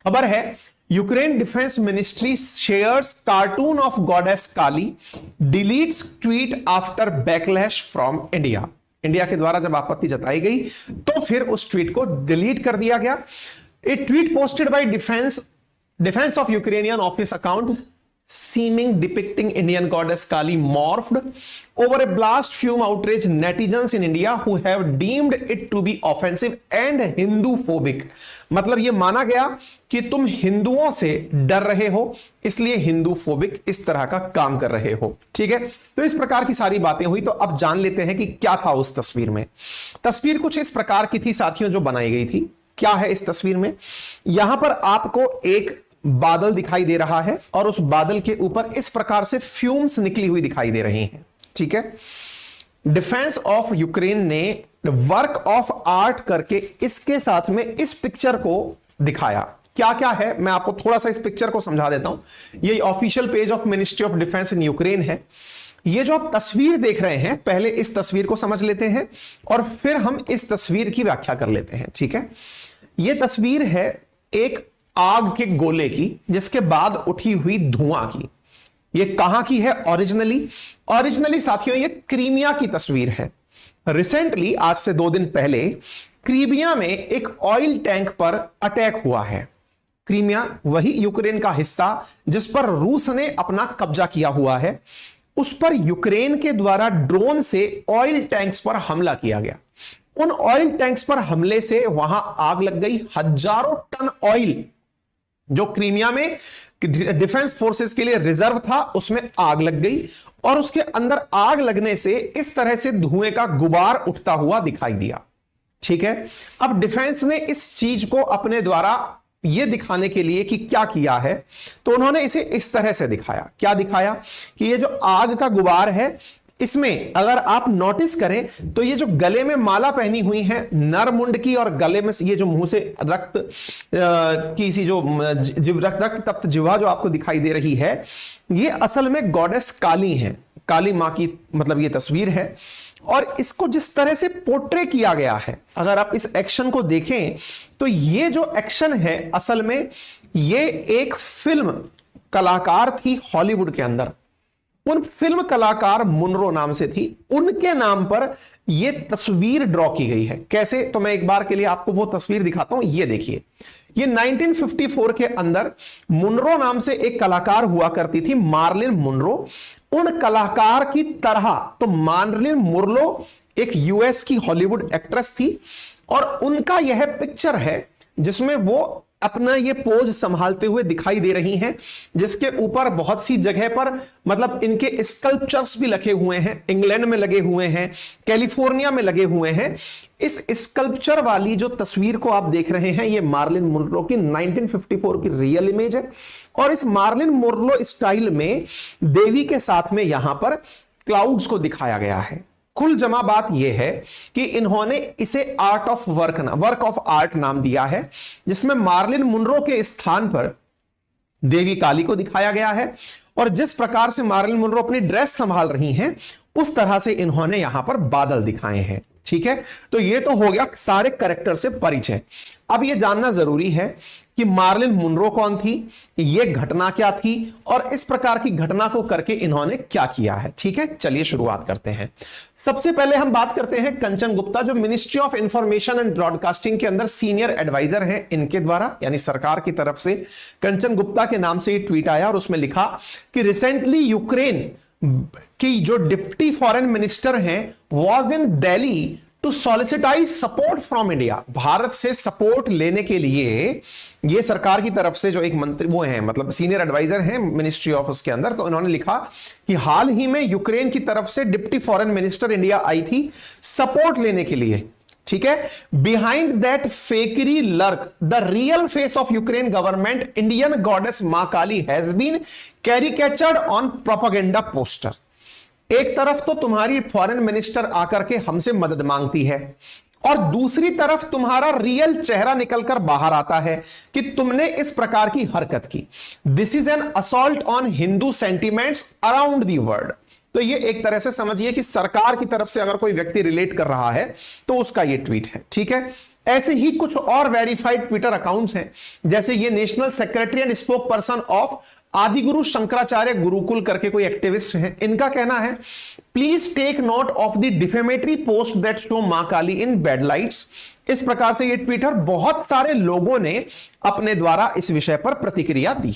खबर है Ukraine defence ministry shares cartoon of goddess Kali, deletes tweet after backlash from India. India के द्वारा जब आपत्ति जताई गई तो फिर उस ट्वीट को डिलीट कर दिया गया। A tweet posted by defence of Ukrainian office account seeming depicting Indian goddess Kali morphed over a blast fume outrage netizens in India who have deemed it to be offensive and Hindu-phobic। मतलब ये माना गया कि तुम हिंदुओं से डर रहे हो, इसलिए हिंदू फोबिक इस तरह का काम कर रहे हो। ठीक है, तो इस प्रकार की सारी बातें हुई। तो अब जान लेते हैं कि क्या था उस तस्वीर में। तस्वीर कुछ इस प्रकार की थी साथियों जो बनाई गई थी। क्या है इस तस्वीर में? यहां पर आपको एक बादल दिखाई दे रहा है और उस बादल के ऊपर इस प्रकार से फ्यूम्स निकली हुई दिखाई दे रही हैं। ठीक है, डिफेंस ऑफ यूक्रेन ने वर्क ऑफ आर्ट करके इसके साथ में इस पिक्चर को दिखाया। क्या क्या है मैं आपको थोड़ा सा इस पिक्चर को समझा देता हूं। ये official page of ministry of defence in Ukraine है। ये जो आप तस्वीर देख रहे हैं, पहले इस तस्वीर को समझ लेते हैं और फिर हम इस तस्वीर की व्याख्या कर लेते हैं। ठीक है, ये तस्वीर है एक आग के गोले की जिसके बाद उठी हुई धुआं की। ये कहां की है ओरिजिनली साथियों ये क्रीमिया की तस्वीर है। रिसेंटली आज से 2 दिन पहले क्रीमिया में एक ऑयल टैंक पर अटैक हुआ है। क्रीमिया वही यूक्रेन का हिस्सा जिस पर रूस ने अपना कब्जा किया हुआ है, उस पर यूक्रेन के द्वारा ड्रोन से ऑयल टैंक्स पर हमला किया गया। उन ऑयल टैंक्स पर हमले से वहां आग लग गई। हजारों टन ऑयल जो क्रीमिया में डिफेंस फोर्सेस के लिए रिजर्व था उसमें आग लग गई और उसके अंदर आग लगने से इस तरह से धुएं का गुबार उठता हुआ दिखाई दिया। ठीक है, अब डिफेंस ने इस चीज को अपने द्वारा यह दिखाने के लिए कि क्या किया है, तो उन्होंने इसे इस तरह से दिखाया। क्या दिखाया कि ये जो आग का गुबार है, इसमें अगर आप नोटिस करें तो ये जो गले में माला पहनी हुई है नरमुंड की, और गले में ये जो मुंह से रक्त की सी जो रक्त तप्त जिह्वा जो आपको दिखाई दे रही है, ये असल में गॉडेस काली है। काली मां की मतलब ये तस्वीर है और इसको जिस तरह से पोर्ट्रे किया गया है, अगर आप इस एक्शन को देखें तो ये जो एक्शन है असल में ये एक फिल्म कलाकार थी हॉलीवुड के अंदर। उन फिल्म कलाकार मुनरो नाम से थी, उनके नाम पर यह तस्वीर ड्रॉ की गई है। कैसे? तो मैं एक बार के लिए आपको वो तस्वीर दिखाता हूं। ये देखिए, ये 1954 के अंदर मुनरो नाम से एक कलाकार हुआ करती थी, मार्लिन मुनरो। उन कलाकार की तरह तो मार्लिन मुनरो एक यूएस की हॉलीवुड एक्ट्रेस थी और उनका यह पिक्चर है जिसमें वो अपना ये पोज संभालते हुए दिखाई दे रही हैं, जिसके ऊपर बहुत सी जगह पर मतलब इनके स्कल्पचर्स भी लगे हुए हैं। इंग्लैंड में लगे हुए हैं, कैलिफोर्निया में लगे हुए हैं। इस स्कल्पचर वाली जो तस्वीर को आप देख रहे हैं, ये मार्लिन मुनरो की 1954 की रियल इमेज है और इस मार्लिन मुनरो स्टाइल में देवी के साथ में यहां पर क्लाउड्स को दिखाया गया है। कुल जमा बात यह है कि इन्होंने इसे वर्क ऑफ आर्ट नाम दिया है, जिसमें मार्लिन मुनरो के स्थान पर देवी काली को दिखाया गया है और जिस प्रकार से मार्लिन मुनरो अपनी ड्रेस संभाल रही हैं उस तरह से इन्होंने यहां पर बादल दिखाए हैं। ठीक है, तो ये तो हो गया सारे कैरेक्टर से परिचय। अब ये जानना जरूरी है कि मार्लिन मुनरो कौन थी, ये घटना क्या थी और इस प्रकार की घटना को करके इन्होंने क्या किया है। ठीक है, चलिए शुरुआत करते हैं। सबसे पहले हम बात करते हैं कंचन गुप्ता, जो ministry of information and broadcasting के अंदर सीनियर एडवाइजर हैं। इनके द्वारा यानी सरकार की तरफ से कंचन गुप्ता के नाम से ये ट्वीट आया और उसमें लिखा कि रिसेंटली यूक्रेन की जो डिप्टी फॉरेन मिनिस्टर हैं was in Delhi to solicitise support from India. Bharat से सपोर्ट लेने के लिए ये सरकार की तरफ से जो एक मंत्री वो हैं, मतलब सीनियर एडवाइजर हैं मिनिस्ट्री ऑफ उसके अंदर, तो इन्होंने लिखा कि हाल ही में यूक्रेन की तरफ से डिप्टी फॉरेन मिनिस्टर इंडिया आई थी सपोर्ट लेने के लिए। ठीक है, behind that fakery lurk the real face of Ukraine government, Indian goddess Maa Kali has been caricatured on propaganda poster. एक तरफ तो तुम्हारी फॉरेन मिनिस्टर आकर के हमसे मदद मांगती है और दूसरी तरफ तुम्हारा रियल चेहरा निकलकर बाहर आता है कि तुमने इस प्रकार की हरकत की। This is an assault on Hindu sentiments around the world. तो ये एक तरह से समझिए कि सरकार की तरफ से अगर कोई व्यक्ति रिलेट कर रहा है तो उसका ये ट्वीट है। ठीक है, ऐसे ही कुछ और वेरीफाइड ट्विटर अकाउंट्स हैं, जैसे ये national secretary and spokesperson of Adiguru Shankaracharya Gurukul करके कोई एक्टिविस्ट हैं। इनका कहना है, please take note of the defamatory post that show Maa Kali in bad lights. इस प्रकार से ये ट्विटर बहुत सारे लोगों ने अपने द्वारा इस विषय पर प्रतिक्रिया दी।